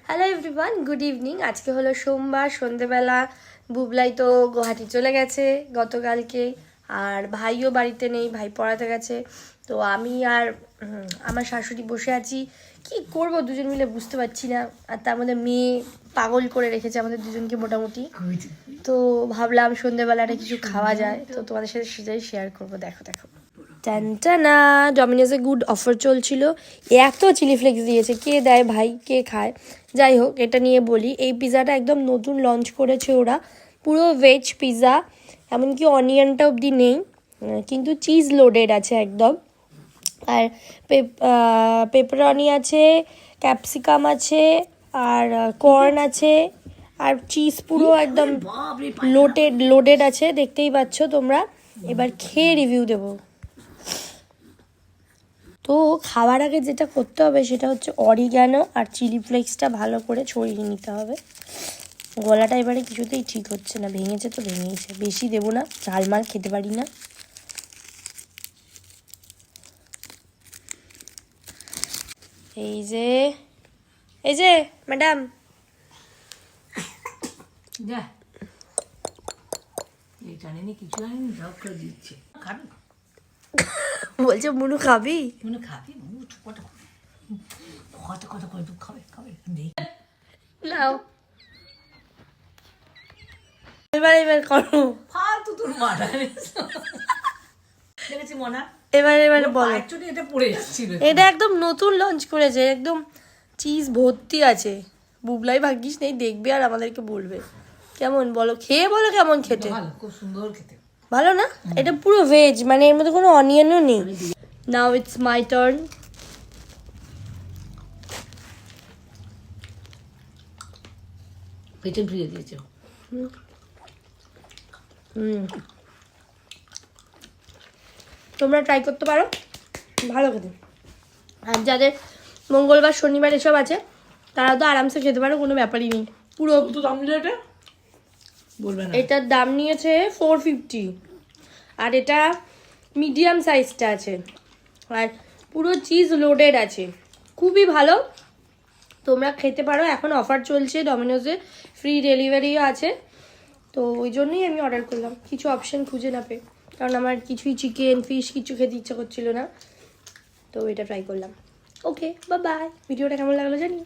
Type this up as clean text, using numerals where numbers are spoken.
Hello everyone, good evening. আজকে হলো সোমবার সন্ধেবেলা। বুবলাই তো গুয়াহাটি চলে গেছে গতকালকে, আর ভাইও বাড়িতে নেই, ভাই পড়াতে গেছে। তো আমি আর আমার শাশুড়ি বসে আছি। কি করব দুজন মিলে বুঝতে পারছি না। আর তার মধ্যে মেয়ে পাগল করে রেখেছে আমাদের দুজনকে মোটামুটি। তো ভাবলাম সন্ধেবেলাটা কিছু খাওয়া যায়, তো তোমাদের সাথে সেটাই শেয়ার করবো। দেখো দেখো, টানটানা, ডমিনোজে গুড অফার চলছিল। এত চিলি ফ্লেক্স দিয়েছে, কে দেয় ভাই, কে খায়? যাই হোক, এটা নিয়ে বলি, এই পিৎজাটা একদম নতুন লঞ্চ করেছে ওরা। পুরো ভেজ পিৎজা, এমনকি অনিয়নটা অবধি নেই, কিন্তু চিজ লোডেড আছে একদম। আর পেপারনি আছে, ক্যাপসিকাম আছে, আর কর্ন আছে, আর চিজ পুরো একদম লোডেড আছে, দেখতেই পাচ্ছ তোমরা। এবার খেয়ে রিভিউ দেবো। তো খাওয়ার আগে যেটা করতে হবে সেটা হচ্ছে অরিগ্যানো আর চিলি ফ্লেক্সটা ভালো করে ছড়িয়ে নিতে হবে। গলাটা এবারে কিছুতেই ঠিক হচ্ছে না, ভেঙেছে তো ভেঙেছে, বেশি দেবো না, ঝালমাল খেতে পারি না। এই যে ম্যাডাম, বলছে মুনু খাবি? নাও এবার করো, এবার বলো। এটা একদম নতুন লঞ্চ করেছে, একদম চিজ ভর্তি আছে। বুবলাই ভাগ্যিস নেই, দেখবে আর আমাদেরকে বলবে। কেমন বলো, খেয়ে বলো কেমন খেতে? খুব সুন্দর খেতে, ভালো না? এটা পুরো ভেজ, মানে এর মধ্যে কোনো অনিয়নও নেই। Now it's my turn. পেছন ফিরে দিয়েছে। তোমরা ট্রাই করতে পারো, ভালো খেতে। আর যাদের মঙ্গলবার শনিবার এসব আছে তারা তো আরামসে খেতে পারো, কোনো ব্যাপারই নেই। পুরো দাম নিল এটা বলবে না। এটার দাম নিয়েছে 450, আর এটা মিডিয়াম সাইজটা আছে, আর পুরো চিজ লোডেড আছে, খুবই ভালো। তোমরা খেতে পারো, এখন অফার চলছে ডমিনোজে, ফ্রি ডেলিভারিও আছে। তো ওই জন্যই আমি অর্ডার করলাম, কিছু অপশন খুঁজে না পেয়ে, কারণ আমার কিছুই চিকেন ফিশ কিছু খেতে ইচ্ছা করছিল না। তো এটা ট্রাই করলাম। ওকে, বাই বাই। ভিডিওটা কেমন লাগলো জানি।